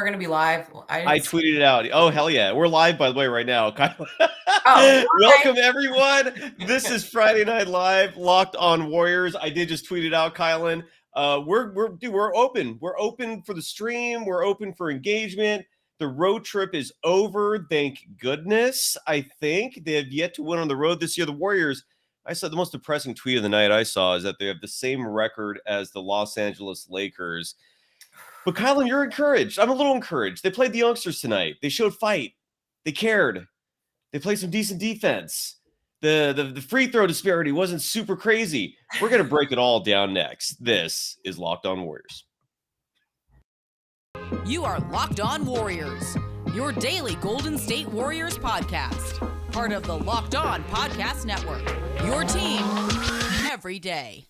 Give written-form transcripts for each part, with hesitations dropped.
going to be live? I tweeted it out. Oh, hell yeah. We're live, by the way, right now. Oh, welcome, everyone. This is Friday Night Live, Locked on Warriors. I did just tweet it out, Kylen. We're open. We're open for the stream. We're open for engagement. The road trip is over. Thank goodness. I think they have yet to win on the road this year. The Warriors, I saw the most depressing tweet of the night I saw is that they have the same record as the Los Angeles Lakers. But Kylen, you're encouraged. I'm a little encouraged. They played the youngsters tonight. They showed fight. They cared. They played some decent defense. The free throw disparity wasn't super crazy. We're going to break it all down next. This is Locked on Warriors. You are Locked on Warriors, your daily Golden State Warriors podcast. Part of the Locked on Podcast Network, your team every day.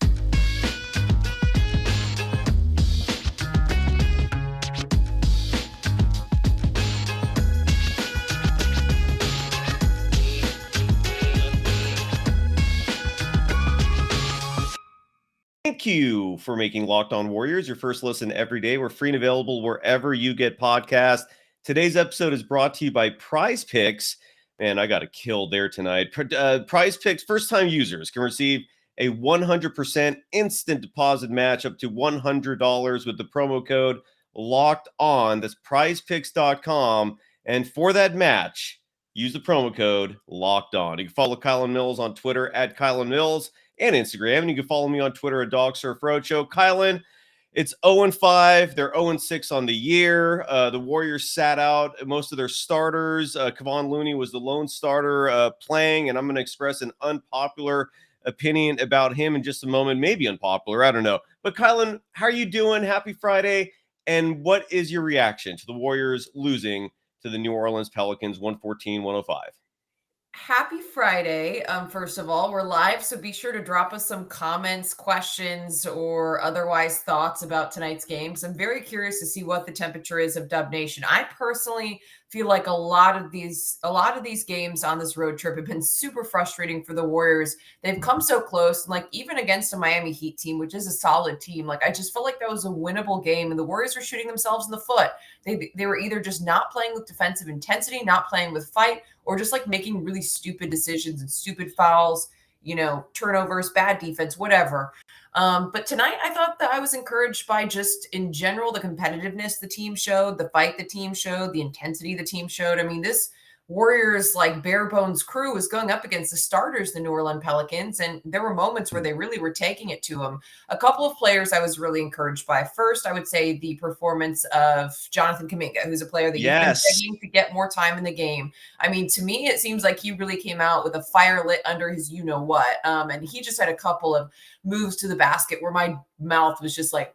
Thank you for making Locked on Warriors your first listen every day. We're free and available wherever you get podcasts. Today's episode is brought to you by PrizePicks. Man, I got a kill there tonight. PrizePicks first-time users can receive a 100% instant deposit match up to $100 with the promo code Locked On. That's PrizePicks.com. And for that match, use the promo code Locked On. You can follow Kylen Mills on Twitter at Kylen Mills and Instagram. And you can follow me on Twitter at DogSurfRoadshow. Kylen, it's 0-5. They're 0-6 on the year. The Warriors sat out most of their starters. Kevon Looney was the lone starter playing, and I'm going to express an unpopular opinion about him in just a moment. Maybe unpopular, I don't know. But Kylen, how are you doing? Happy Friday. And what is your reaction to the Warriors losing to the New Orleans Pelicans 114-105? Happy Friday. First of all, we're live, so be sure to drop us some comments, questions, or otherwise thoughts about tonight's games. I'm very curious to see what the temperature is of Dub Nation. I personally feel like a lot of these games on this road trip have been super frustrating for the Warriors. They've come so close, and like even against a Miami Heat team, which is a solid team, like I just felt like that was a winnable game, and the Warriors were shooting themselves in the foot. They were either just not playing with defensive intensity, not playing with fight, or just like making really stupid decisions and stupid fouls, turnovers, bad defense, whatever. But tonight I thought that I was encouraged by just in general, the competitiveness the team showed, the fight the team showed, the intensity the team showed. I mean, this Warriors like bare bones crew was going up against the starters, the New Orleans Pelicans, and there were moments where they really were taking it to them. A couple of players I was really encouraged by. First, I would say the performance of Jonathan Kuminga, who's a player that you've been begging to get more time in the game. I mean, to me, it seems like he really came out with a fire lit under his you-know-what, and he just had a couple of moves to the basket where my mouth was just like,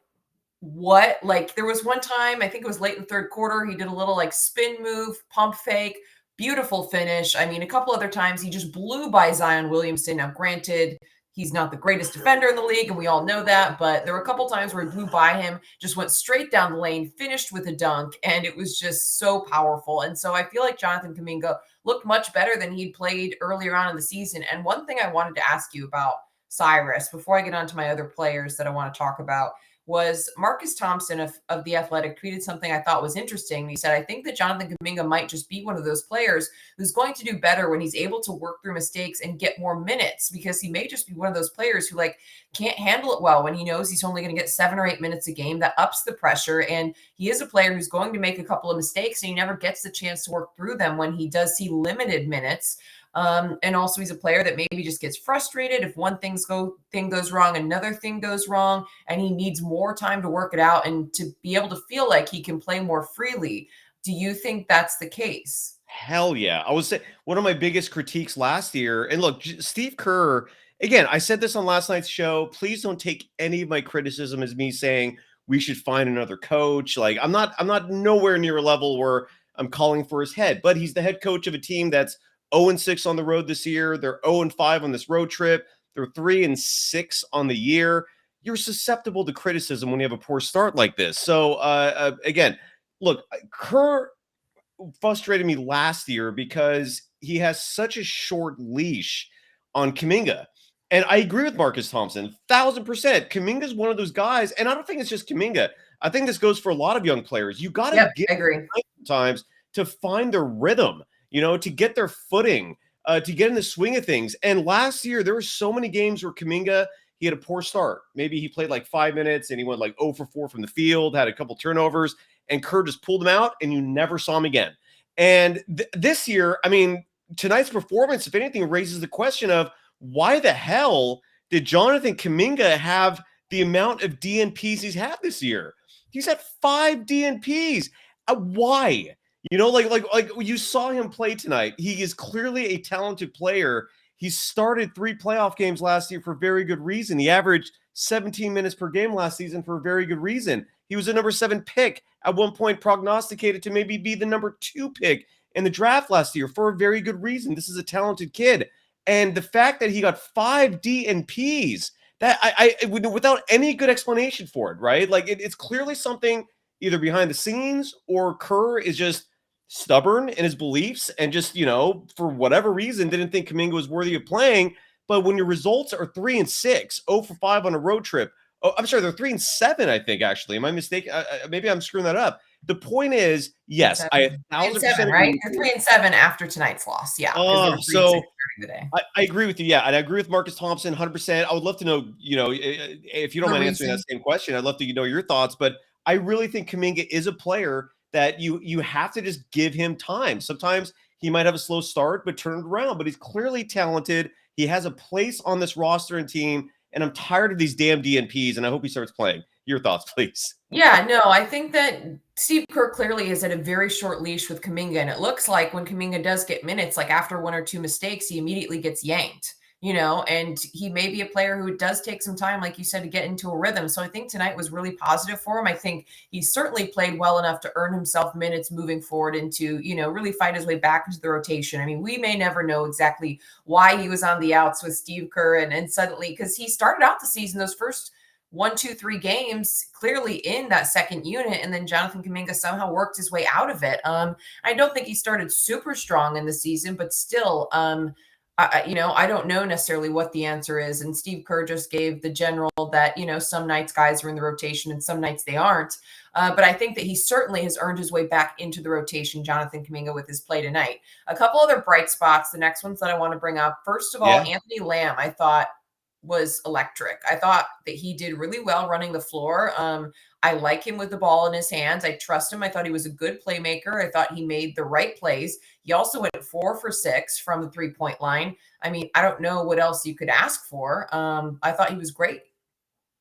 what? Like there was one time, I think it was late in the third quarter, he did a little like spin move, pump fake, beautiful finish. I mean, a couple other times he just blew by Zion Williamson. Now, granted, he's not the greatest defender in the league, and we all know that, but there were a couple times where he blew by him, just went straight down the lane, finished with a dunk, and it was just so powerful. And so I feel like Jonathan Kuminga looked much better than he'd played earlier on in the season. And one thing I wanted to ask you about Cyrus, before I get on to my other players that I want to talk about, was Marcus Thompson of The Athletic tweeted something I thought was interesting. He said, I think that Jonathan Kuminga might just be one of those players who's going to do better when he's able to work through mistakes and get more minutes, because he may just be one of those players who like can't handle it well when he knows he's only going to get 7 or 8 minutes a game. That ups the pressure. And he is a player who's going to make a couple of mistakes, and he never gets the chance to work through them when he does see limited minutes. And also he's a player that maybe just gets frustrated if one thing goes wrong, another thing goes wrong, and he needs more time to work it out and to be able to feel like he can play more freely. Do you think that's the case? Hell yeah. I would say one of my biggest critiques last year, and look, Steve Kerr, again, I said this on last night's show, please don't take any of my criticism as me saying we should find another coach. Like I'm not nowhere near a level where I'm calling for his head, but he's the head coach of a team that's 0-6 on the road this year. They're 0-5 on this road trip. They're 3-6 on the year. You're susceptible to criticism when you have a poor start like this. So again, look, Kerr frustrated me last year because he has such a short leash on Kaminga. And I agree with Marcus Thompson, 1,000%. Kuminga's one of those guys, and I don't think it's just Kaminga. I think this goes for a lot of young players. You got to Yep, give I agree. them times to find their rhythm, to get their footing, to get in the swing of things. And last year, there were so many games where Kaminga, he had a poor start. Maybe he played like 5 minutes and he went like 0 for 4 from the field, had a couple turnovers, and Kerr just pulled him out and you never saw him again. And this year, I mean, tonight's performance, if anything, raises the question of why the hell did Jonathan Kuminga have the amount of DNPs he's had this year? He's had 5 DNPs. Why? Like you saw him play tonight. He is clearly a talented player. He started 3 playoff games last year for very good reason. He averaged 17 minutes per game last season for a very good reason. He was a number 7 pick at one point, prognosticated to maybe be the number 2 pick in the draft last year for a very good reason. This is a talented kid. And the fact that he got 5 DNPs, that I without any good explanation for it, right? Like it's clearly something either behind the scenes or Kerr is just stubborn in his beliefs and just, for whatever reason, didn't think Kaminga was worthy of playing. But when your results are 3-6, 0 for 5 on a road trip, I'm sorry, they're 3-7, I think, actually. Am I mistaken? Maybe I'm screwing that up. The point is, yes, I 1,000% right? They're 3-7 after tonight's loss. Yeah. So the day. I agree with you. Yeah. And I agree with Marcus Thompson 100%. I would love to know, if you don't mind answering that same question, I'd love to know your thoughts. But I really think Kaminga is a player that you have to just give him time. Sometimes he might have a slow start, but turn it around. But he's clearly talented. He has a place on this roster and team. And I'm tired of these damn DNPs, and I hope he starts playing. Your thoughts, please. Yeah, no, I think that Steve Kerr clearly is at a very short leash with Kaminga. And it looks like when Kaminga does get minutes, like after 1 or 2 mistakes, he immediately gets yanked, and he may be a player who does take some time, like you said, to get into a rhythm. So I think tonight was really positive for him. I think he certainly played well enough to earn himself minutes moving forward into, really fight his way back into the rotation. I mean, we may never know exactly why he was on the outs with Steve Kerr and suddenly, because he started out the season, those first 1, 2, 3 games clearly in that second unit, and then Jonathan Kuminga somehow worked his way out of it. I don't think he started super strong in the season, but still, I don't know necessarily what the answer is. And Steve Kerr just gave the general that, some nights guys are in the rotation and some nights they aren't. But I think that he certainly has earned his way back into the rotation, Jonathan Kuminga, with his play tonight. A couple other bright spots, the next ones that I want to bring up. First of all, Anthony Lamb, I thought was electric. I thought that he did really well running the floor. I like him with the ball in his hands. I trust him. I thought he was a good playmaker. I thought he made the right plays. He also went 4 for 6 from the 3-point line. I mean, I don't know what else you could ask for. I thought he was great.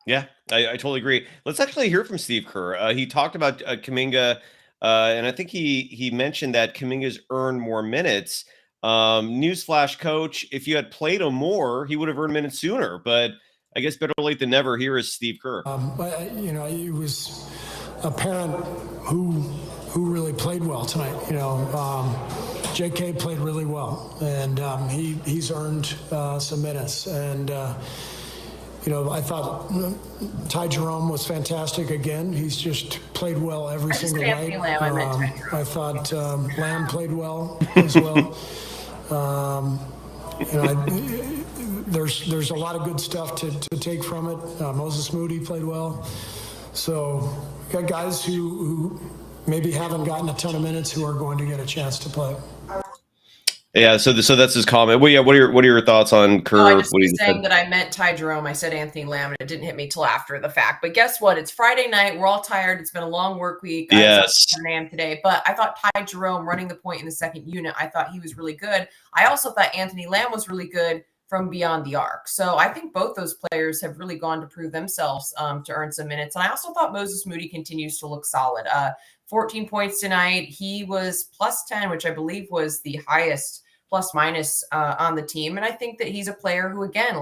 Yeah, I totally agree. Let's actually hear from Steve Kerr. He talked about Kaminga, and I think he mentioned that Kaminga's earned more minutes. Newsflash, coach, if you had played him more, he would have earned minutes sooner. But I guess better late than never. Here is Steve Kerr. It was apparent who really played well tonight. JK played really well, and he's earned some minutes. And I thought Ty Jerome was fantastic again. He's just played well every single night. I thought Lamb played well as well. There's a lot of good stuff to take from it. Moses Moody played well. So got guys who maybe haven't gotten a ton of minutes who are going to get a chance to play. Yeah, so that's his comment. Well, yeah, what are your thoughts on Kerr? I just was saying that I meant Ty Jerome. I said Anthony Lamb, and it didn't hit me till after the fact. But guess what? It's Friday night. We're all tired. It's been a long work week. Yes. I am today. But I thought Ty Jerome running the point in the second unit, I thought he was really good. I also thought Anthony Lamb was really good from beyond the arc. So I think both those players have really gone to prove themselves to earn some minutes. And I also thought Moses Moody continues to look solid. 14 points tonight. He was plus 10, which I believe was the highest plus minus on the team. And I think that he's a player who, again,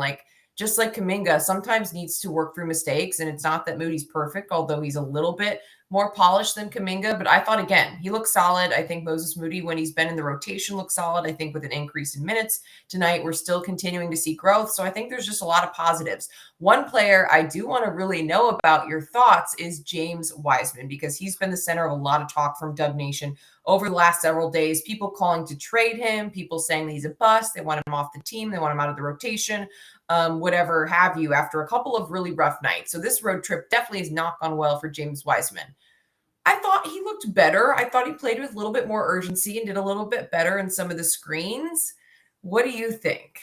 just like Kaminga, sometimes needs to work through mistakes. And it's not that Moody's perfect, although he's a little bit more polished than Kaminga. But I thought, again, he looks solid. I think Moses Moody, when he's been in the rotation, looks solid. I think with an increase in minutes tonight, we're still continuing to see growth. So I think there's just a lot of positives. One player I do want to really know about your thoughts is James Wiseman, because he's been the center of a lot of talk from Doug Nation over the last several days. People calling to trade him, people saying that he's a bust. They want him off the team. They want him out of the rotation, whatever have you, after a couple of really rough nights. So this road trip definitely has not gone well for James Wiseman. I thought he looked better. I thought he played with a little bit more urgency and did a little bit better in some of the screens. What do you think?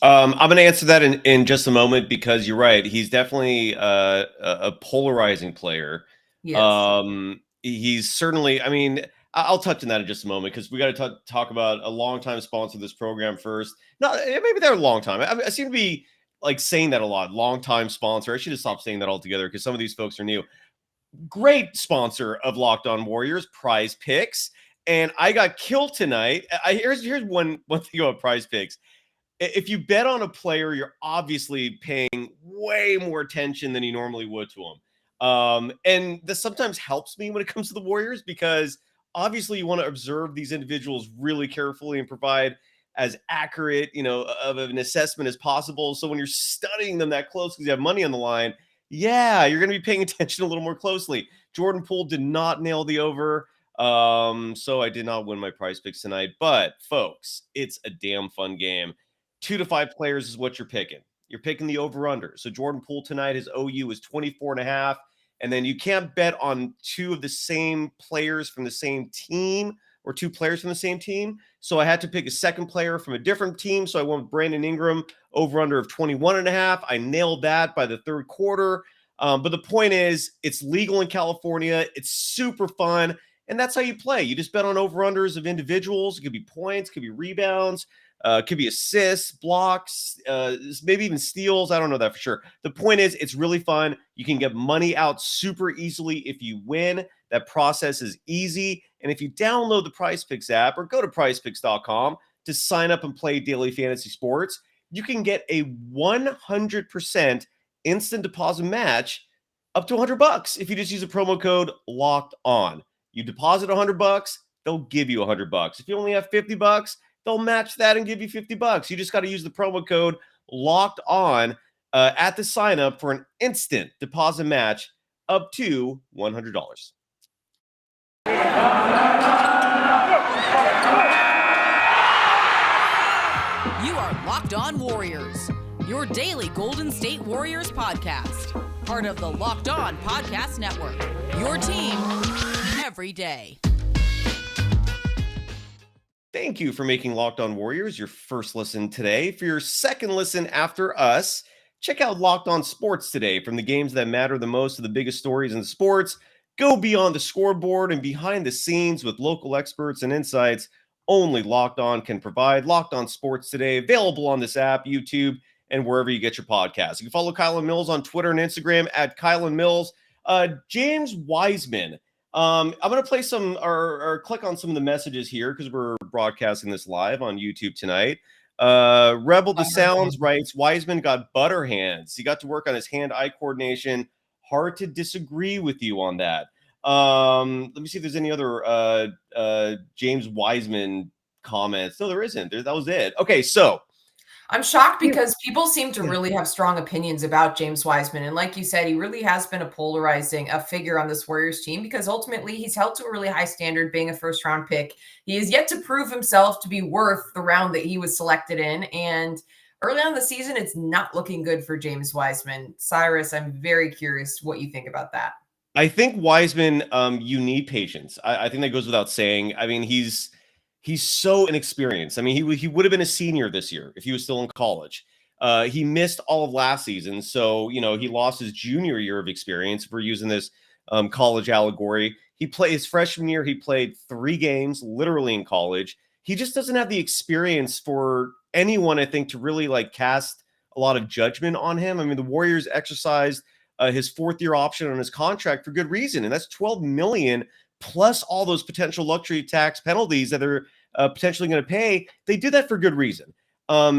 I'm going to answer that in just a moment, because you're right. He's definitely a polarizing player. Yes. He's certainly, I mean, I'll touch on that in just a moment, because we got to talk about a longtime sponsor of this program first. No, maybe they're a long time. I seem to be like saying that a lot. Longtime sponsor. I should have stopped saying that altogether, because some of these folks are new. Great sponsor of Locked On Warriors, PrizePicks. And I got killed tonight. Here's one thing about PrizePicks. If you bet on a player, you're obviously paying way more attention than you normally would to him. And this sometimes helps me when it comes to the Warriors, because obviously you want to observe these individuals really carefully and provide as accurate, of an assessment as possible. So when you're studying them that close because you have money on the line, yeah, you're going to be paying attention a little more closely. Jordan Poole did not nail the over. So I did not win my PrizePicks tonight. But folks, it's a damn fun game. 2 to 5 players is what you're picking. You're picking the over-under. So Jordan Poole tonight, his OU is 24.5. And then you can't bet on 2 of the same players from the same team, or 2 players from the same team. So I had to pick a second player from a different team. So I went with Brandon Ingram, over-under of 21.5. I nailed that by the third quarter. But the point is, it's legal in California. It's super fun. And that's how you play. You just bet on over-unders of individuals. It could be points, it could be rebounds. Could be assists, blocks, maybe even steals. I don't know that for sure. The point is, it's really fun. You can get money out super easily if you win. That process is easy. And if you download the PrizePicks app or go to prizepicks.com to sign up and play daily fantasy sports, you can get a 100% instant deposit match up to $100 if you just use a promo code Locked On. You deposit $100, they'll give you $100. If you only have $50, they'll match that and give you $50. You just got to use the promo code Locked On at the sign up for an instant deposit match up to $100. You are Locked On Warriors, your daily Golden State Warriors podcast. Part of the Locked On Podcast Network, your team every day. Thank you for making Locked On Warriors your first listen today. For your second listen after us, check out Locked On Sports today. From the games that matter the most to the biggest stories in sports, go beyond the scoreboard and behind the scenes with local experts and insights only Locked On can provide. Locked On Sports today, available on this app, YouTube, and wherever you get your podcasts. You can follow Kylen Mills on Twitter and Instagram at Kylen Mills. James Wiseman. I'm going to play some or click on some of the messages here because we're broadcasting this live on YouTube tonight. Rebel the Sounds writes, Wiseman got butter hands. He got to work on his hand-eye coordination. Hard to disagree with you on that. Let me see if there's any other James Wiseman comments. No, there isn't. That was it. Okay, so I'm shocked because people seem to really have strong opinions about James Wiseman. And like you said, he really has been a polarizing figure on this Warriors team because ultimately he's held to a really high standard being a first-round pick. He is yet to prove himself to be worth the round that he was selected in. And early on in the season, it's not looking good for James Wiseman. Cyrus, I'm very curious what you think about that. I think Wiseman, you need patience. I think that goes without saying. I mean, he's so inexperienced. I mean, he would have been a senior this year if he was still in college. He missed all of last season. So, he lost his junior year of experience, if we're using this college allegory. His freshman year, he played 3 games literally in college. He just doesn't have the experience for anyone, I think, to really cast a lot of judgment on him. I mean, the Warriors exercised his 4th-year option on his contract for good reason. And that's $12 million plus all those potential luxury tax penalties that they're potentially going to pay. They did that for good reason.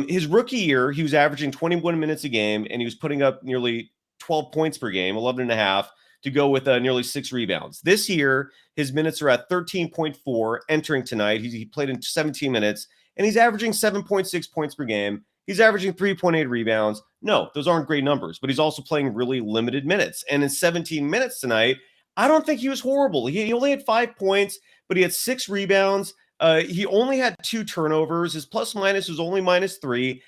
His rookie year, he was averaging 21 minutes a game, and he was putting up nearly 12 points per game, 11.5, to go with nearly 6 rebounds. This year, his minutes are at 13.4 entering tonight. He played in 17 minutes, and he's averaging 7.6 points per game. He's averaging 3.8 rebounds. No, those aren't great numbers, but he's also playing really limited minutes. And in 17 minutes tonight, I don't think he was horrible. He only had 5 points, but he had 6 rebounds. He only had 2 turnovers. His plus minus was only -3.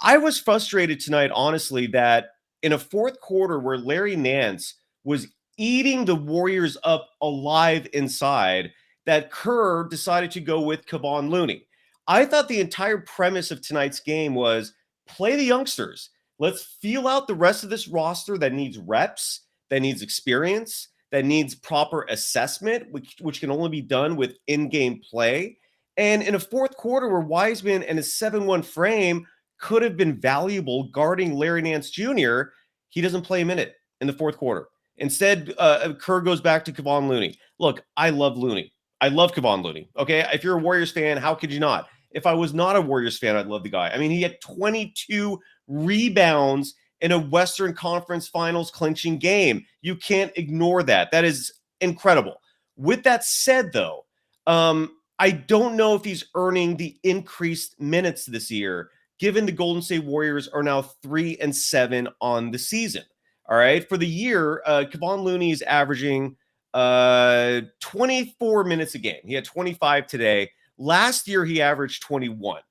I was frustrated tonight, honestly, that in a fourth quarter where Larry Nance was eating the Warriors up alive inside, that Kerr decided to go with Kevon Looney. I thought the entire premise of tonight's game was play the youngsters. Let's feel out the rest of this roster that needs reps, that needs experience, that needs proper assessment, which can only be done with in-game play. And in a fourth quarter where Wiseman and his 7-1 frame could have been valuable guarding Larry Nance Jr., he doesn't play a minute in the fourth quarter. Instead, Kerr goes back to Kevon Looney. Look, I love Looney. I love Kevon Looney. Okay, if you're a Warriors fan, how could you not? If I was not a Warriors fan, I'd love the guy. I mean, he had 22 rebounds in a Western Conference Finals clinching game. You can't ignore that. That is incredible. With that said, though, I don't know if he's earning the increased minutes this year, given the Golden State Warriors are now 3-7 on the season. All right. For the year, Kevon Looney is averaging 24 minutes a game. He had 25 today. Last year, he averaged 21.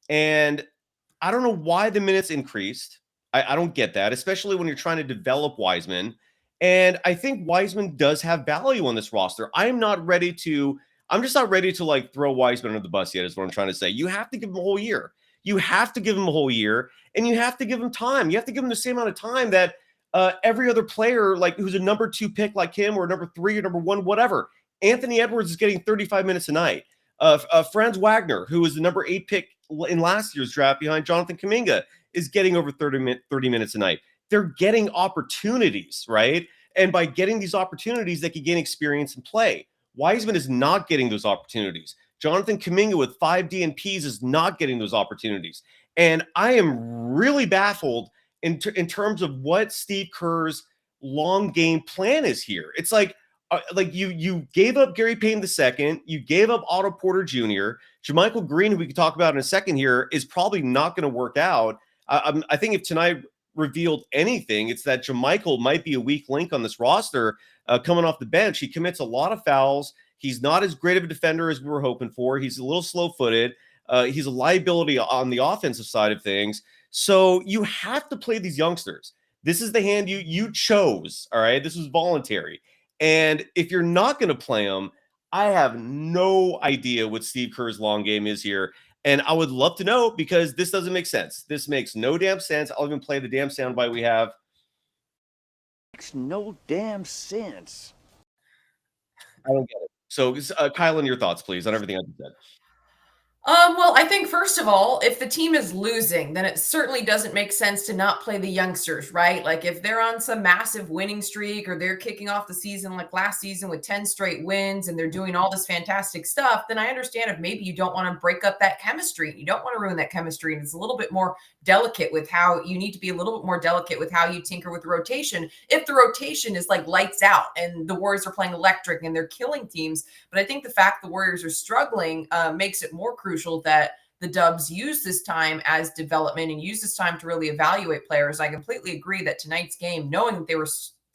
And I don't know why the minutes increased. I don't get that, especially when you're trying to develop Wiseman. And I think Wiseman does have value on this roster. I'm just not ready to like throw Wiseman under the bus yet, is what I'm trying to say. You have to give him a whole year. You have to give him a whole year, and you have to give him time. You have to give him the same amount of time that every other player, like who's a number 2 pick like him, or number 3 or number 1, whatever. Anthony Edwards is getting 35 minutes a night. Franz Wagner, who was the number 8 pick in last year's draft behind Jonathan Kuminga, is getting over 30 minutes a night. They're getting opportunities, right? And by getting these opportunities, they can gain experience and play. Wiseman is not getting those opportunities. Jonathan Kuminga with 5 DNPs is not getting those opportunities. And I am really baffled in terms of what Steve Kerr's long game plan is here. It's like you gave up Gary Payton II, you gave up Otto Porter Jr., JaMychal Green, who we could talk about in a second here, is probably not going to work out. I think if tonight revealed anything, it's that JaMychal might be a weak link on this roster coming off the bench. He commits a lot of fouls. He's not as great of a defender as we were hoping for. He's a little slow-footed. He's a liability on the offensive side of things. So you have to play these youngsters. This is the hand you chose, all right? This was voluntary. And if you're not going to play them, I have no idea what Steve Kerr's long game is here. And I would love to know, because this doesn't make sense. This makes no damn sense. I'll even play the damn soundbite we have. Makes no damn sense. I don't get it. So, Kylen, your thoughts, please, on everything I just said. Well, I think first of all, if the team is losing, then it certainly doesn't make sense to not play the youngsters, right? Like if they're on some massive winning streak, or they're kicking off the season like last season with 10 straight wins, and they're doing all this fantastic stuff, then I understand if maybe you don't want to break up that chemistry. You don't want to ruin that chemistry. And it's a little bit more delicate with how you need to be a little bit more delicate with how you tinker with the rotation. If the rotation is like lights out and the Warriors are playing electric and they're killing teams. But I think the fact the Warriors are struggling makes it more crucial that the Dubs use this time as development and use this time to really evaluate players. I completely agree that tonight's game, knowing that they were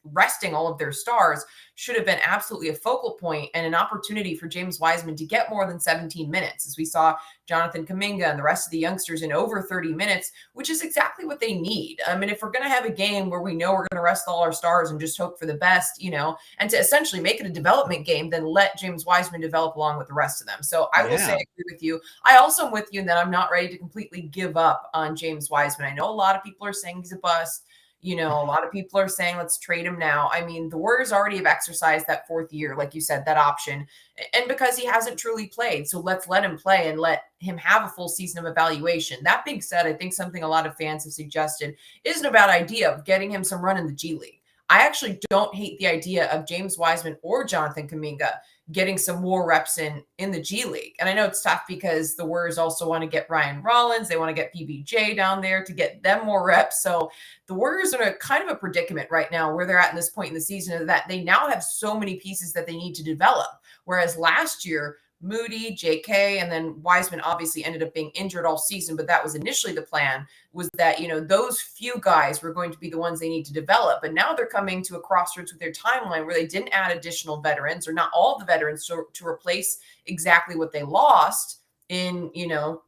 resting all of their stars, should have been absolutely a focal point and an opportunity for James Wiseman to get more than 17 minutes, as we saw Jonathan Kuminga and the rest of the youngsters in over 30 minutes, which is exactly what they need. I mean, if we're going to have a game where we know we're going to rest all our stars and just hope for the best, and to essentially make it a development game, then let James Wiseman develop along with the rest of them. So I will say I agree with you. I also am with you in that I'm not ready to completely give up on James Wiseman. I know a lot of people are saying he's a bust. A lot of people are saying, let's trade him now. I mean, the Warriors already have exercised that 4th year, like you said, that option. And because he hasn't truly played. So let's let him play and let him have a full season of evaluation. That being said, I think something a lot of fans have suggested isn't a bad idea of getting him some run in the G League. I actually don't hate the idea of James Wiseman or Jonathan Kuminga getting some more reps in the G League. And I know it's tough because the Warriors also want to get Ryan Rollins. They want to get PBJ down there to get them more reps. So the Warriors are in a kind of a predicament right now where they're at in this point in the season, is that they now have so many pieces that they need to develop. Whereas last year, Moody, JK, and then Wiseman obviously ended up being injured all season, but that was initially the plan, was that, those few guys were going to be the ones they need to develop. But now they're coming to a crossroads with their timeline where they didn't add additional veterans, or not all the veterans, to replace exactly what they lost in,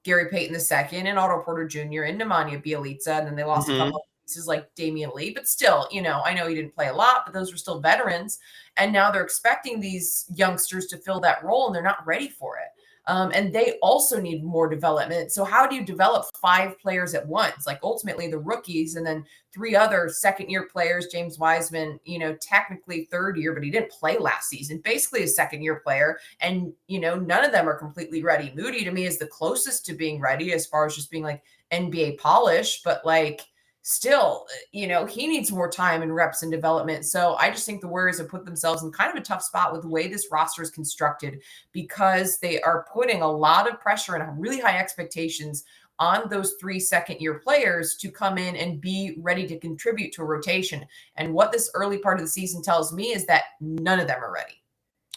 Gary Payton II and Otto Porter Jr. and Nemanja Bjelica. And then they lost a couple of pieces like Damian Lee, but still, I know he didn't play a lot, but those were still veterans. And now they're expecting these youngsters to fill that role, and they're not ready for it. And they also need more development. So how do you develop 5 players at once? Like ultimately the rookies and then 3 other second-year players, James Wiseman, technically third year, but he didn't play last season, basically a second-year player. And, none of them are completely ready. Moody to me is the closest to being ready as far as just being like NBA polish, but like still, he needs more time and reps and development. So I just think the Warriors have put themselves in kind of a tough spot with the way this roster is constructed, because they are putting a lot of pressure and really high expectations on those 3 second-year players to come in and be ready to contribute to a rotation. And what this early part of the season tells me is that none of them are ready.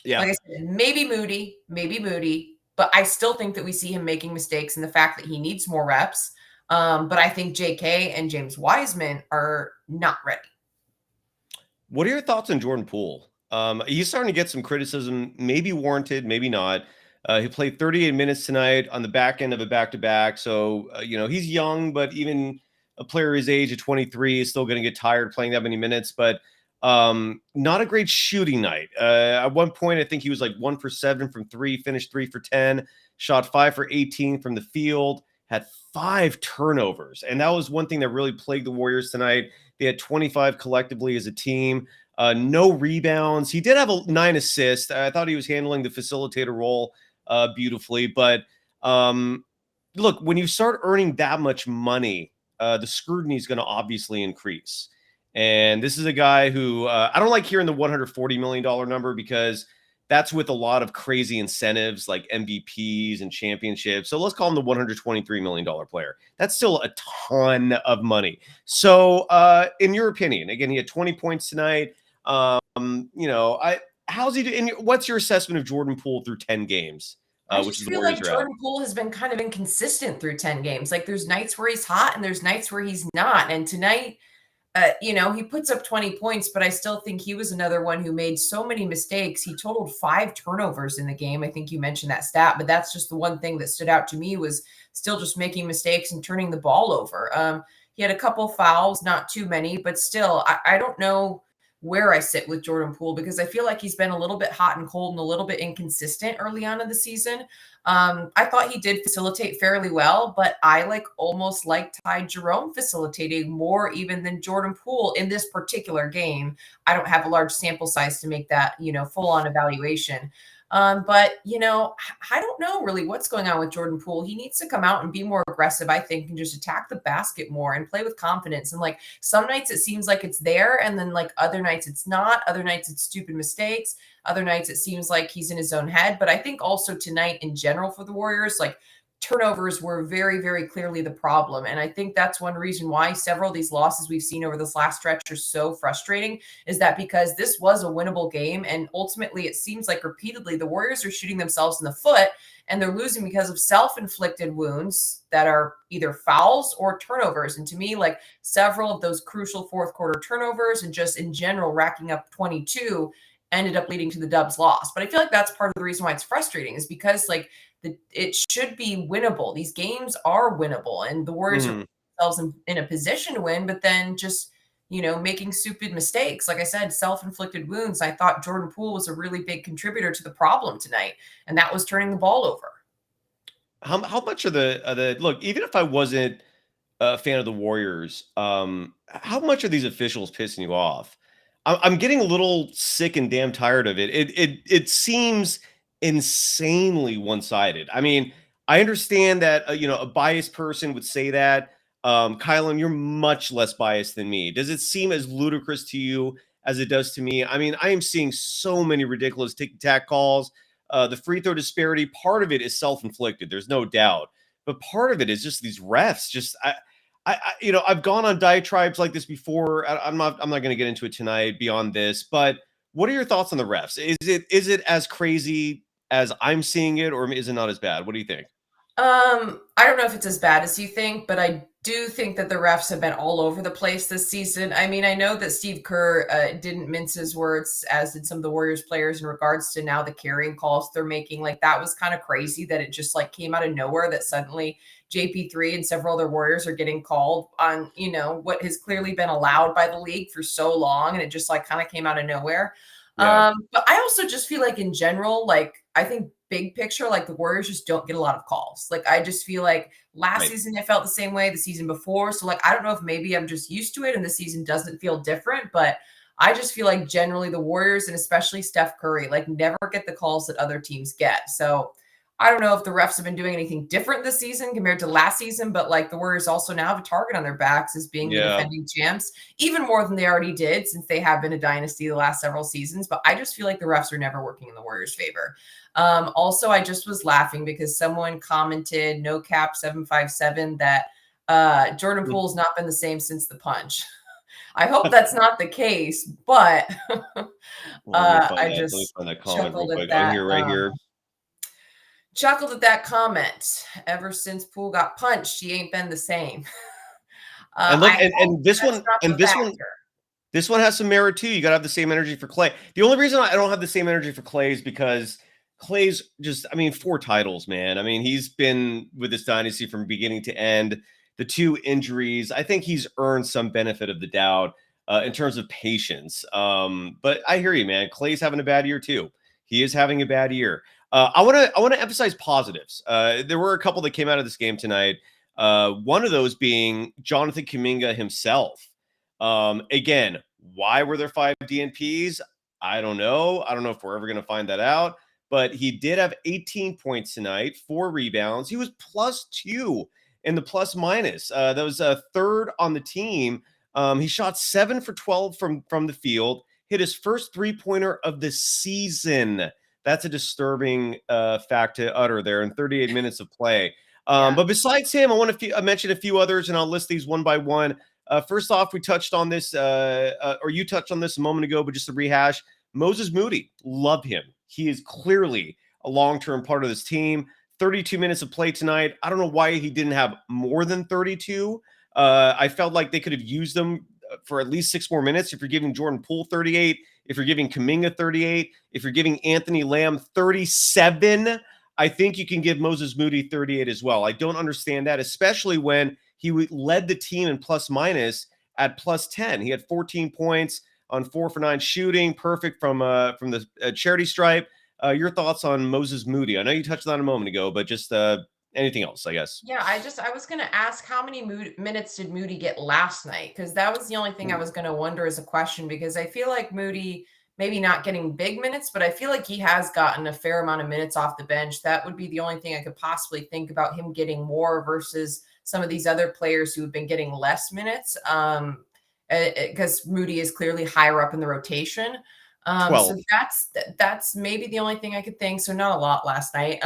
Yeah. Like I said, maybe Moody, but I still think that we see him making mistakes, and the fact that he needs more reps. But I think JK and James Wiseman are not ready. What are your thoughts on Jordan Poole? He's starting to get some criticism, maybe warranted, maybe not. He played 38 minutes tonight on the back end of a back-to-back. So, he's young, but even a player his age at 23 is still going to get tired playing that many minutes. But not a great shooting night. At one point, I think he was like 1 for 7 from 3, finished 3 for 10, shot 5 for 18 from the field, had 5 turnovers. And that was one thing that really plagued the Warriors tonight. They had 25 collectively as a team. No rebounds. He did have 9 assists. I thought he was handling the facilitator role beautifully. But look, when you start earning that much money, the scrutiny is going to obviously increase. And this is a guy who I don't like hearing the $140 million number, because that's with a lot of crazy incentives like MVPs and championships. So let's call him the $123 million player. That's still a ton of money. So in your opinion, again, he had 20 points tonight. How's he doing? What's your assessment of Jordan Poole through 10 games? I Which just is the feel Warriors like are out. Jordan Poole has been kind of inconsistent through 10 games. Like there's nights where he's hot and there's nights where he's not. And tonight, he puts up 20 points, but I still think he was another one who made so many mistakes. He totaled 5 turnovers in the game. I think you mentioned that stat, but that's just the one thing that stood out to me, was still just making mistakes and turning the ball over. He had a couple fouls, not too many, but still, I don't know where I sit with Jordan Poole, because I feel like he's been a little bit hot and cold and a little bit inconsistent early on in the season. I thought he did facilitate fairly well, but I almost liked Ty Jerome facilitating more even than Jordan Poole in this particular game. I don't have a large sample size to make that, full on evaluation. But I don't know really what's going on with Jordan Poole. He needs to come out and be more aggressive, I think, and just attack the basket more and play with confidence. And some nights it seems like it's there, and then other nights it's not. Other nights it's stupid mistakes. Other nights it seems like he's in his own head. But I think also tonight in general for the Warriors, turnovers were very, very clearly the problem. And I think that's one reason why several of these losses we've seen over this last stretch are so frustrating, is that because this was a winnable game. And ultimately, it seems like repeatedly the Warriors are shooting themselves in the foot, and they're losing because of self-inflicted wounds that are either fouls or turnovers. And to me, several of those crucial fourth quarter turnovers and just in general racking up 22 ended up leading to the Dubs loss. But I feel like that's part of the reason why it's frustrating, is because it should be winnable. These games are winnable, and the Warriors are themselves in a position to win, but then just, making stupid mistakes. Like I said, self-inflicted wounds. I thought Jordan Poole was a really big contributor to the problem tonight, and that was turning the ball over. How much of the look, even if I wasn't a fan of the Warriors, how much are these officials pissing you off? I'm getting a little sick and damn tired of it. It seems insanely one-sided. I mean, I understand that a biased person would say that. Kylen, you're much less biased than me. Does it seem as ludicrous to you as it does to me? I mean, I am seeing so many ridiculous tic-tac calls. The free throw disparity, part of it is self-inflicted. There's no doubt, but part of it is just these refs. Just I've gone on diatribes like this before. I'm not going to get into it tonight beyond this, but what are your thoughts on the refs? Is it as crazy as I'm seeing it, or is it not as bad? What do you think? I don't know if it's as bad as you think, but I do think that the refs have been all over the place this season. I mean, I know that Steve Kerr didn't mince his words, as did some of the Warriors players, in regards to now the carrying calls they're making. Like, that was kind of crazy that it just like came out of nowhere that suddenly JP3 and several other Warriors are getting called on, what has clearly been allowed by the league for so long, and it just like kind of came out of nowhere. Yeah. But I also just feel like in general, like I think big picture, like the Warriors just don't get a lot of calls. Like I just feel like last Right. season it felt the same way, the season before. So like I don't know if maybe I'm just used to it and the season doesn't feel different, but I just feel like generally the Warriors and especially Steph Curry like never get the calls that other teams get. So I don't know if the refs have been doing anything different this season compared to last season, but like the Warriors also now have a target on their backs as being the Yeah. defending champs, even more than they already did since they have been a dynasty the last several seasons. But I just feel like the refs are never working in the Warriors' favor. Also, I just was laughing because someone commented, no cap 757, that Jordan Poole's not been the same since the punch. I hope that's not the case, but I Let me just find that comment real chuckled at quick. Oh, that. here, right here. Chuckled at that comment. Ever since Poole got punched, he ain't been the same. And look, I hope and this that's one, not and the this one, factor. this one has some merit too. You got to have the same energy for Clay. The only reason I don't have the same energy for Clay is because Clay's just, I mean, 4 titles, man. I mean, he's been with this dynasty from beginning to end. The 2 injuries, I think he's earned some benefit of the doubt in terms of patience. But I hear you, man. Clay's having a bad year too. He is having a bad year. I want to emphasize positives. There were a couple that came out of this game tonight. One of those being Jonathan Kuminga himself. Again, why were there 5 DNPs? I don't know. I don't know if we're ever going to find that out. But he did have 18 points tonight, 4 rebounds. He was +2 in the plus minus. That was third on the team. He shot 7 for 12 from the field. Hit his first 3-pointer of the season. That's a disturbing fact to utter there in 38 minutes of play. But besides him, I want to mention a few others, and I'll list these one by one. First off, we touched on this, or you touched on this a moment ago, but just to rehash, Moses Moody, love him. He is clearly a long-term part of this team. 32 minutes of play tonight. I don't know why he didn't have more than 32. I felt like they could have used them for at least 6 more minutes. If you're giving Jordan Poole 38, if you're giving Kaminga 38, if you're giving Anthony Lamb 37, I think you can give Moses Moody 38 as well. I don't understand that, especially when he led the team in plus minus at +10. He had 14 points on 4 for 9 shooting, perfect from the charity stripe. Your thoughts on Moses Moody? I know you touched on it a moment ago, but just anything else, I guess. Yeah, I was going to ask how many minutes did Moody get last night? Because that was the only thing I was going to wonder as a question, because I feel like Moody maybe not getting big minutes, but I feel like he has gotten a fair amount of minutes off the bench. That would be the only thing I could possibly think about him getting more versus some of these other players who have been getting less minutes. Because Moody is clearly higher up in the rotation. 12. So that's maybe the only thing I could think. So not a lot last night.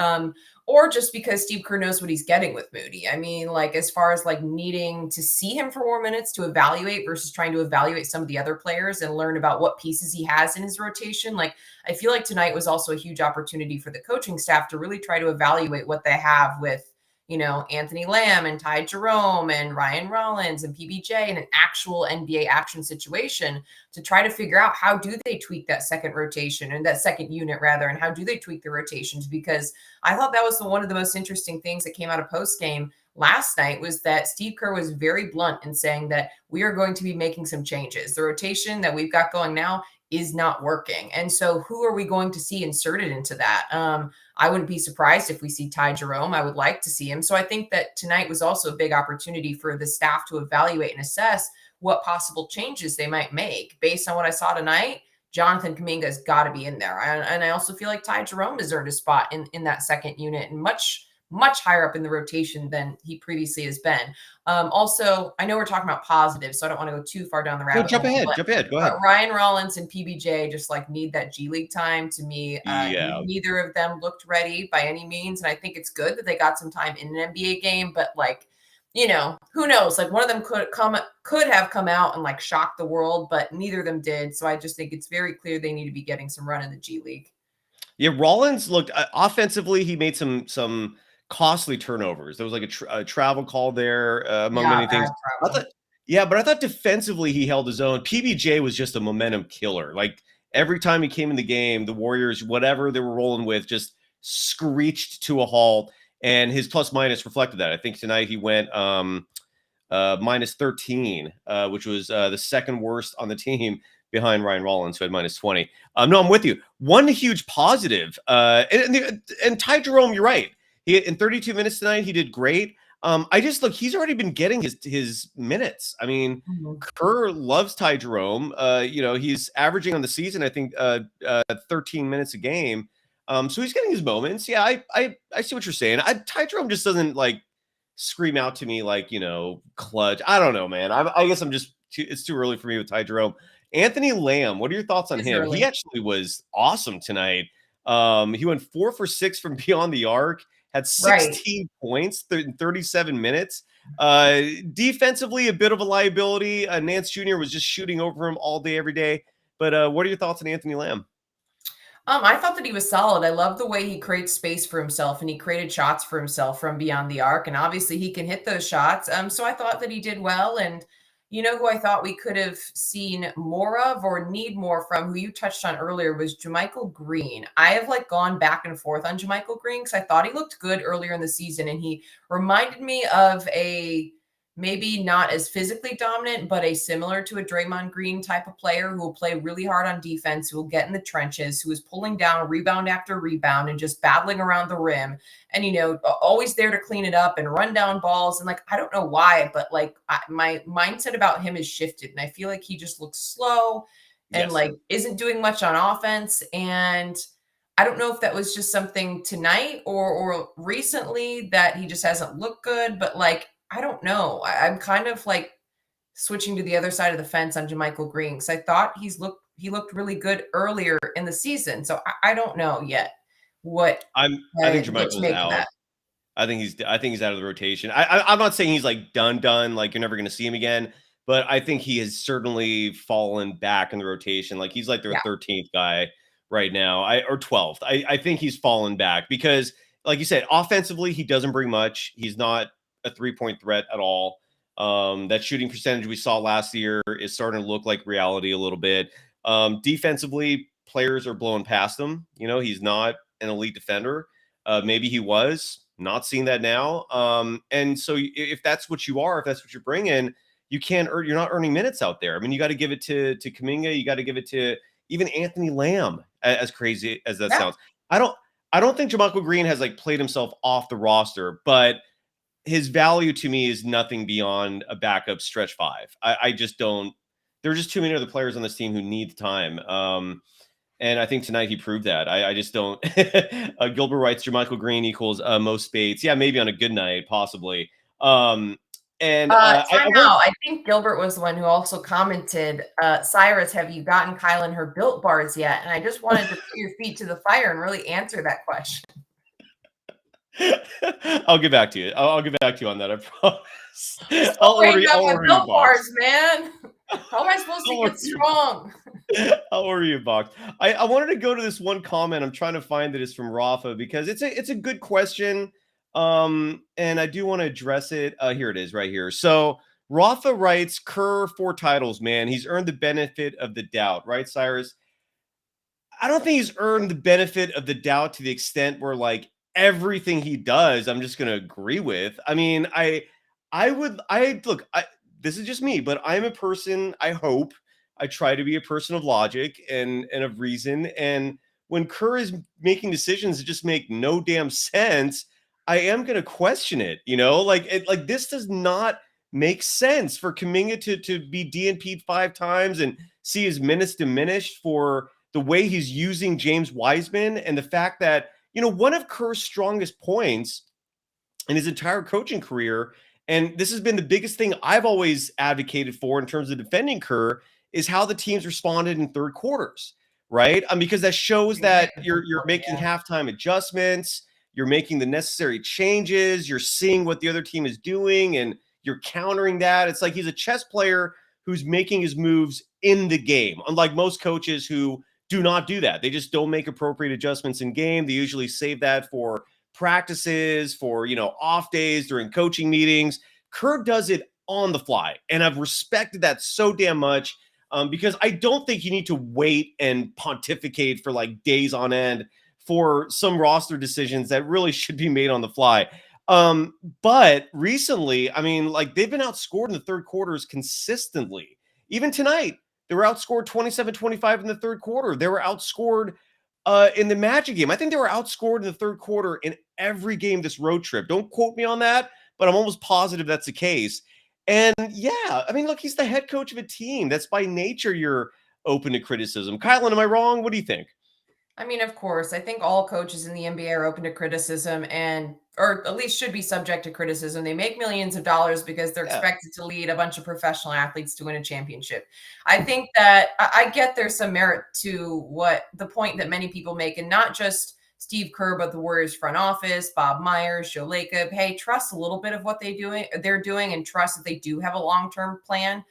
Or just because Steve Kerr knows what he's getting with Moody. I mean, like as far as like needing to see him for more minutes to evaluate versus trying to evaluate some of the other players and learn about what pieces he has in his rotation. Like I feel like tonight was also a huge opportunity for the coaching staff to really try to evaluate what they have with, Anthony Lamb and Ty Jerome and Ryan Rollins and PBJ in an actual NBA action situation to try to figure out how do they tweak that second rotation and that second unit rather, and how do they tweak the rotations? Because I thought that was one of the most interesting things that came out of post game last night was that Steve Kerr was very blunt in saying that we are going to be making some changes. The rotation that we've got going now is not working. And so who are we going to see inserted into that? I wouldn't be surprised if we see Ty Jerome. I would like to see him. So I think that tonight was also a big opportunity for the staff to evaluate and assess what possible changes they might make. Based on what I saw tonight, Jonathan Kuminga has got to be in there. And I also feel like Ty Jerome has earned a spot in that second unit and much higher up in the rotation than he previously has been. Also, I know we're talking about positives, so I don't want to go too far down the rabbit Jump hole. ahead. Go ahead. Ryan Rollins and PBJ just like need that G League time. To me, neither of them looked ready by any means. And I think it's good that they got some time in an NBA game, but like, who knows? Like one of them could have come out and like shocked the world, but neither of them did. So I just think it's very clear they need to be getting some run in the G League. Yeah, Rollins looked offensively. He made some costly turnovers. There was like a travel call there, among Yeah, many things. bad I travel. thought, yeah, but I thought defensively he held his own. PBJ was just a momentum killer. Like every time he came in the game, the Warriors, whatever they were rolling with, just screeched to a halt. And his plus minus reflected that. I think tonight he went minus 13, which was the second worst on the team behind Ryan Rollins, who had minus 20. No, I'm with you. One huge positive, and Ty Jerome, you're right. He in 32 minutes tonight, he did great. I just look, he's already been getting his minutes. I mean, Mhm. Kerr loves Ty Jerome. He's averaging on the season, I think, 13 minutes a game. So he's getting his moments. Yeah, I see what you're saying. Ty Jerome just doesn't like scream out to me like, clutch. I don't know, man. I guess it's too early for me with Ty Jerome. Anthony Lamb, what are your thoughts on It's him? He early. actually was awesome tonight. He went 4 for 6 from beyond the arc, had Right. 16 points in 37 minutes. Defensively, a bit of a liability. Nance Jr. was just shooting over him all day, every day. But what are your thoughts on Anthony Lamb? I thought that he was solid. I love the way he creates space for himself and he created shots for himself from beyond the arc. And obviously he can hit those shots. So I thought that he did well. And you know who I thought we could have seen more of or need more from, who you touched on earlier, was JaMychal Green. I have like gone back and forth on JaMychal Green because I thought he looked good earlier in the season and he reminded me of a maybe not as physically dominant, but a similar to a Draymond Green type of player who will play really hard on defense, who will get in the trenches, who is pulling down rebound after rebound and just battling around the rim and, always there to clean it up and run down balls. And like, I don't know why, but like my mindset about him has shifted. And I feel like he just looks slow and Yes. like isn't doing much on offense. And I don't know if that was just something tonight or recently that he just hasn't looked good, but like, I don't know. I'm kind of like switching to the other side of the fence on JaMychal Green because I thought he looked really good earlier in the season. So I don't know yet what I think what to Jermichael's make of out. that. I think he's out of the rotation. I'm not saying he's like done, like you're never going to see him again, but I think he has certainly fallen back in the rotation. Like he's like their Yeah. 13th guy right now, or 12th. I think he's fallen back because, like you said, offensively he doesn't bring much. He's not a 3-point threat at all. That shooting percentage we saw last year is starting to look like reality a little bit. Defensively, players are blowing past him. He's not an elite defender. Maybe he was. Not seeing that now. And so if that's what you are, if that's what you're bringing, you're not earning minutes out there. I mean, you got to give it to Kaminga. You got to give it to even Anthony Lamb, as crazy as that Yeah. sounds. I don't think JaMychal Green has like played himself off the roster, but his value to me is nothing beyond a backup stretch five. I just don't. There are just too many other players on this team who need the time. And I think tonight he proved that. I just don't. Gilbert writes JaMychal Green equals most Spates. Yeah, maybe on a good night, possibly. And I Time want. out. I think Gilbert was the one who also commented, Cyrus, have you gotten Kylen her built bars yet? And I just wanted to put your feet to the fire and really answer that question. I'll get back to you. I'll get back to you on that. I promise. I'm still I'll order waiting you. on I'll my order you a built bars, box. man. How am I supposed I'll to order get you a box. strong? I'll order you a box. I wanted to go to this one comment. I'm trying to find that is from Rafa because it's a good question. And I do want to address it. Here it is right here. So Rafa writes, Kerr 4 titles, man. He's earned the benefit of the doubt, right, Cyrus? I don't think he's earned the benefit of the doubt to the extent where like everything he does, I'm just gonna agree with. I mean, this is just me, but I'm a person, I hope I try to be a person of logic and of reason. And when Kerr is making decisions that just make no damn sense, I am gonna question it, like this does not make sense for Kaminga to be DNP'd 5 times and see his minutes diminished for the way he's using James Wiseman and the fact that, one of Kerr's strongest points in his entire coaching career, and this has been the biggest thing I've always advocated for in terms of defending Kerr, is how the teams responded in third quarters, right? Because that shows that you're making halftime adjustments, you're making the necessary changes, you're seeing what the other team is doing, and you're countering that. It's like he's a chess player who's making his moves in the game, unlike most coaches who do not do that. They just don't make appropriate adjustments in game. They usually save that for practices, for, off days during coaching meetings. Kerr does it on the fly, and I've respected that so damn much, because I don't think you need to wait and pontificate for like days on end for some roster decisions that really should be made on the fly. But recently, I mean, like, they've been outscored in the third quarters consistently. Even tonight, they were outscored 27-25 in the third quarter. They were outscored in the Magic game. I think they were outscored in the third quarter in every game this road trip. Don't quote me on that, but I'm almost positive that's the case. And yeah, I mean, look, he's the head coach of a team. That's by nature you're open to criticism. Kylen, am I wrong? What do you think? I mean, of course, I think all coaches in the NBA are open to criticism or at least should be subject to criticism. They make millions of dollars because they're Yeah. expected to lead a bunch of professional athletes to win a championship. I think that I get there's some merit to what the point that many people make, and not just Steve Kerr, but the Warriors front office, Bob Myers, Joe Lacob. Hey, trust a little bit of what they're doing, and trust that they do have a long-term plan.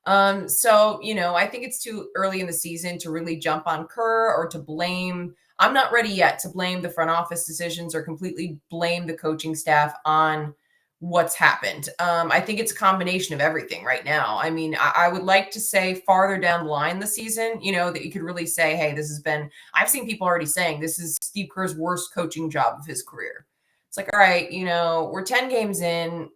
So, I think it's too early in the season to really jump on Kerr or to blame. I'm not ready yet to blame the front office decisions or completely blame the coaching staff on what's happened. I think it's a combination of everything right now. I mean, I would like to say farther down the line the season, that you could really say, hey, I've seen people already saying this is Steve Kerr's worst coaching job of his career. It's like, all right, we're 10 games in.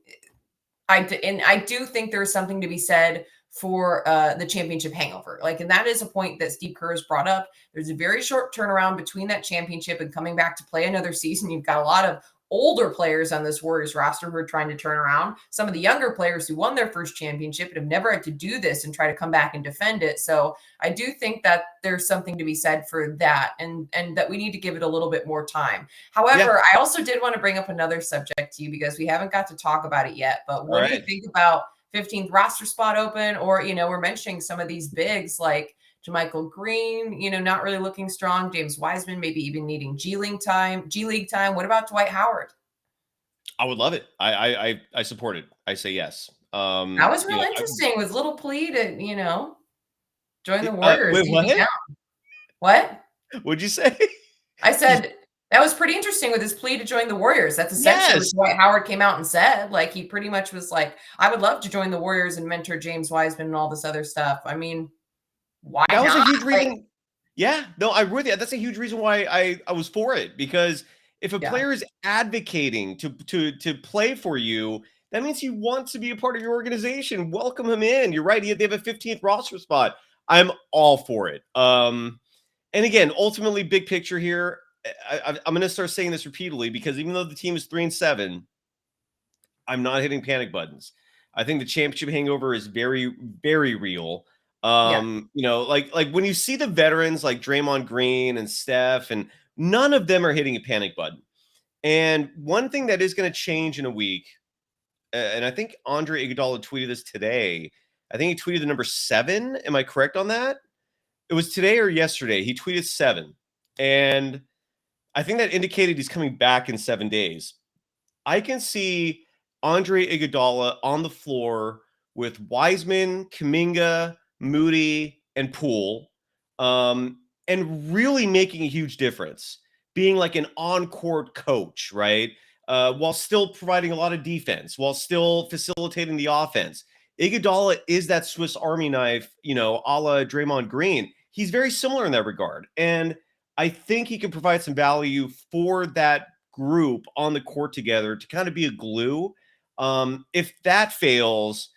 I do think there's something to be said for the championship hangover. And that is a point that Steve Kerr has brought up. There's a very short turnaround between that championship and coming back to play another season. You've got a lot of older players on this Warriors roster who are trying to turn around. Some of the younger players who won their first championship and have never had to do this and try to come back and defend it. So I do think that there's something to be said for that, and that we need to give it a little bit more time. However, I also did want to bring up another subject to you because we haven't got to talk about it yet. But what do you think about 15th roster spot open, or, we're mentioning some of these bigs like JaMychal Green, not really looking strong. James Wiseman, maybe even needing G League time. What about Dwight Howard? I would love it. I support it. I say yes. That was real interesting with little plea to, join the Warriors. Wait, what? What'd you say? I said that was pretty interesting with his plea to join the Warriors. That's essentially what Dwight Howard came out and said. He pretty much was like, I would love to join the Warriors and mentor James Wiseman and all this other stuff. I mean, why that was not? a huge reason. Yeah, no, I really, that's a huge reason why I was for it, because if a player is advocating to play for you, that means he wants to be a part of your organization. Welcome him in. You're right. They have a 15th roster spot. I'm all for it. And again, ultimately, big picture here, I'm going to start saying this repeatedly, because even though the team is 3-7, I'm not hitting panic buttons. I think the championship hangover is very, very real. Like when you see the veterans like Draymond Green and Steph, and none of them are hitting a panic button. And one thing that is going to change in a week, and I think Andre Iguodala tweeted this today. I think he tweeted the number 7. Am I correct on that? It was today or yesterday. He tweeted 7. And I think that indicated he's coming back in 7 days. I can see Andre Iguodala on the floor with Wiseman, Kaminga, Moody, and Poole, and really making a huge difference, being like an on-court coach, right? While still providing a lot of defense, while still facilitating the offense. Iguodala is that Swiss Army knife, a la Draymond Green. He's very similar in that regard. And I think he can provide some value for that group on the court together to kind of be a glue. If that fails,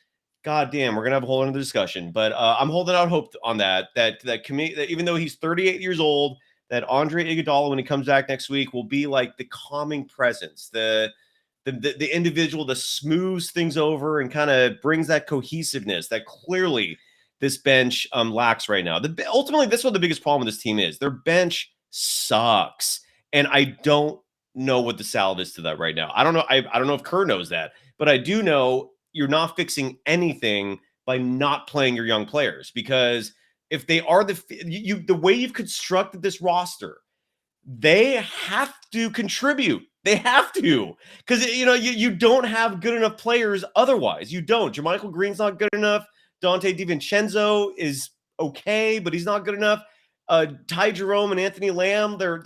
God damn, we're going to have a whole other discussion. But I'm holding out hope on that even though he's 38 years old, that Andre Iguodala, when he comes back next week, will be like the calming presence, the individual that smooths things over and kind of brings that cohesiveness that clearly this bench lacks right now. Ultimately, this is what the biggest problem with this team is. Their bench sucks. And I don't know what the salve is to that right now. I don't know. I don't know if Kerr knows that, but I do know you're not fixing anything by not playing your young players, because if they are the way you've constructed this roster, they have to contribute. They have to, because you don't have good enough players otherwise. You don't. JaMychal Green's not good enough. Dante DiVincenzo is okay, but he's not good enough. Ty Jerome and Anthony Lamb, they're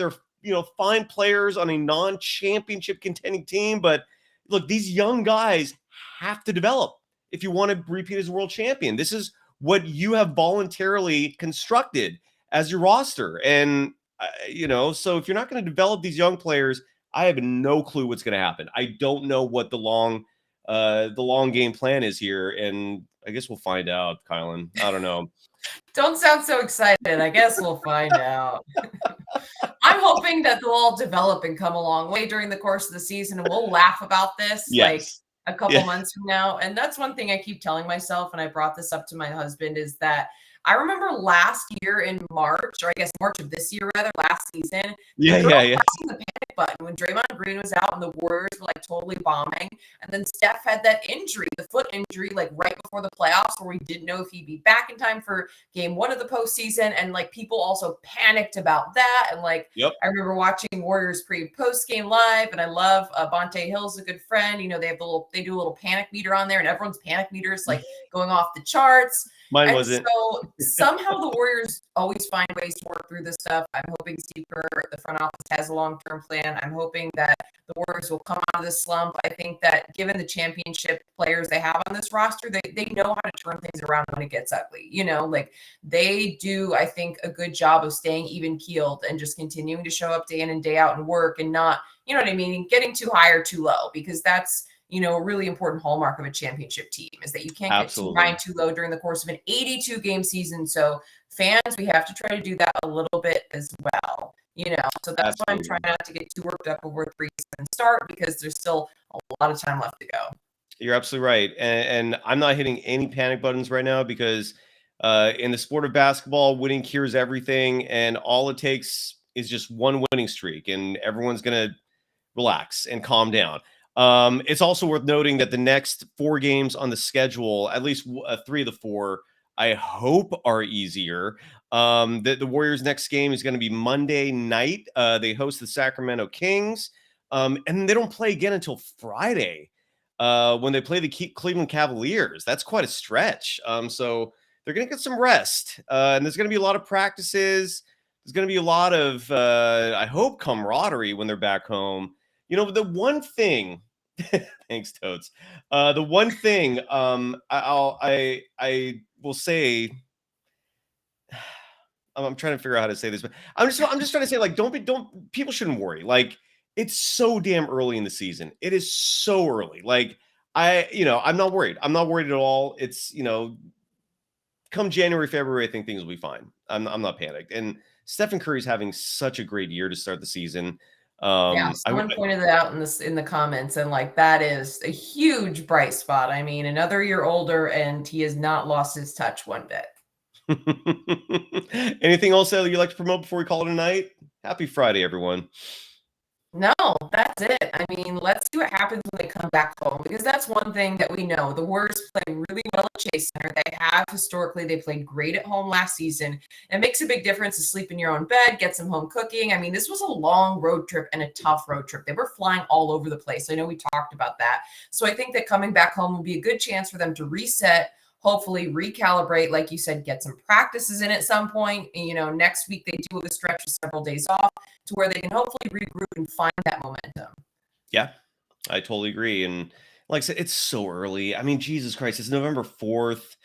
fine players on a non-championship contending team, but look, these young guys have to develop if you want to repeat as world champion. This is what you have voluntarily constructed as your roster, and so if you're not going to develop these young players, I have no clue what's going to happen. I don't know what the long game plan is here, and I guess we'll find out, Kylen. I don't know. Don't sound so excited. I guess we'll find out. I'm hoping that they'll all develop and come a long way during the course of the season, and we'll laugh about this like a couple months from now. And that's one thing I keep telling myself, and I brought this up to my husband, is that I remember last year in March, or I guess March of this year, rather, last season. Yeah. Pressing the panic button when Draymond Green was out and the Warriors were like totally bombing. And then Steph had that injury, the foot injury, like right before the playoffs, where we didn't know if he'd be back in time for game 1 of the postseason. And like people also panicked about that. And like, I remember watching Warriors post game live, and I love Bonte Hill's a good friend. They do a little panic meter on there, and everyone's panic meter is like going off the charts. Mine wasn't. So somehow the Warriors always find ways to work through this stuff. I'm hoping Steve Kerr, the front office, has a long-term plan. I'm hoping that the Warriors will come out of this slump. I think that given the championship players they have on this roster, they know how to turn things around when it gets ugly. Like they do, I think, a good job of staying even-keeled and just continuing to show up day in and day out and work, and not, getting too high or too low, because that's a really important hallmark of a championship team, is that you can't get too high and too low during the course of an 82-game season. So fans, we have to try to do that a little bit as well. So that's why I'm trying not to get too worked up over the preseason start, because there's still a lot of time left to go. You're absolutely right. And I'm not hitting any panic buttons right now, because in the sport of basketball, winning cures everything. And all it takes is just one winning streak, and everyone's going to relax and calm down. It's also worth noting that the next 4 games on the schedule, at least 3 of the 4, I hope are easier. The Warriors' next game is going to be Monday night. They host the Sacramento Kings, and they don't play again until Friday when they play the Cleveland Cavaliers. That's quite a stretch. So they're going to get some rest, and there's going to be a lot of practices. There's going to be a lot of, I hope, camaraderie when they're back home. The one thing, thanks, Toads. The one thing I will say, I'm trying to figure out how to say this, but I'm just trying to say, like, people shouldn't worry. Like, it's so damn early in the season. It is so early. Like, I'm not worried. I'm not worried at all. It's, come January, February, I think things will be fine. I'm not panicked. And Stephen Curry's having such a great year to start the season. Someone pointed it out in the comments, and like that is a huge bright spot. I mean, another year older, and he has not lost his touch one bit. Anything else that you'd like to promote before we call it a night? Happy Friday, everyone. No, that's it. I mean, let's see what happens when they come back home, because that's one thing that we know. The Warriors play really well at Chase Center. They have historically. They played great at home last season. It makes a big difference to sleep in your own bed, get some home cooking. I mean, this was a long road trip and a tough road trip. They were flying all over the place. I know we talked about that. So I think that coming back home will be a good chance for them to reset, hopefully recalibrate, like you said, get some practices in at some point. Next week they do have a stretch of several days off to where they can hopefully regroup and find that momentum. Yeah, I totally agree. And like I said, it's so early. I mean, Jesus Christ, it's November 4th.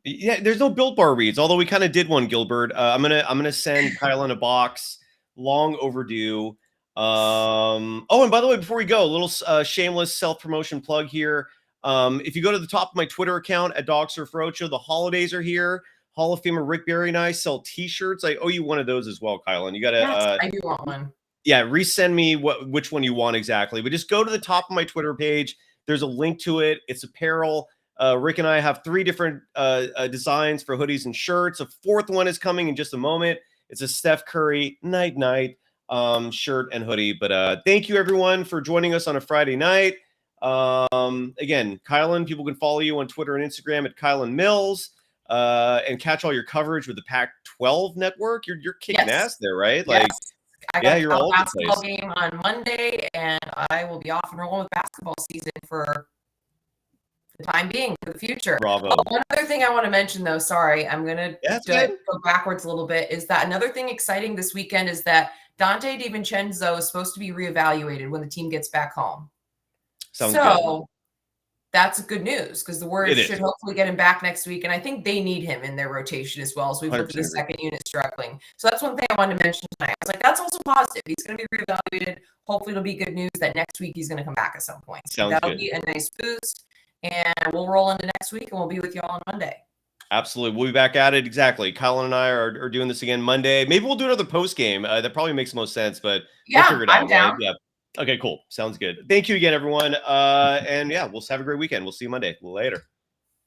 There's no Built Bar reads, although we kind of did one, Gilbert. I'm gonna send Kylen a box, long overdue. And by the way, before we go, a little shameless self-promotion plug here. If you go to the top of my Twitter account at DogSurfRoadshow, the holidays are here. Hall of Famer Rick Barry and I sell T-shirts. I owe you one of those as well, Kylen. You got to. I do want one. Yeah, resend me which one you want exactly. But just go to the top of my Twitter page. There's a link to it. It's apparel. Rick and I have 3 different designs for hoodies and shirts. A 4th one is coming in just a moment. It's a Steph Curry night shirt and hoodie. But thank you everyone for joining us on a Friday night. Again, Kylen, people can follow you on Twitter and Instagram at Kylen Mills, and catch all your coverage with the Pac-12 network. You're kicking ass there, right? Yes. Like, you're all over the basketball place. Game on Monday, and I will be off and rolling with basketball season for the time being, for the future. Bravo. Oh, one other thing I want to mention, though, sorry, I'm going to go backwards a little bit, is that another thing exciting this weekend is that Dante DiVincenzo is supposed to be reevaluated when the team gets back home. Sounds good. That's good news because the Warriors should hopefully get him back next week. And I think they need him in their rotation as well. So we've looked at the second unit struggling. So that's one thing I wanted to mention tonight. I was like, that's also positive. He's going to be reevaluated. Hopefully it'll be good news that next week he's going to come back at some point. So that'll be a nice boost. And we'll roll into next week and we'll be with you all on Monday. Absolutely. We'll be back at it. Exactly. Kylen and I are doing this again Monday. Maybe we'll do another post game. That probably makes the most sense, but we'll figure it out. I'm down. Right? Yeah. Okay, cool. Sounds good. Thank you again, everyone. And yeah, we'll have a great weekend. We'll see you Monday. Later.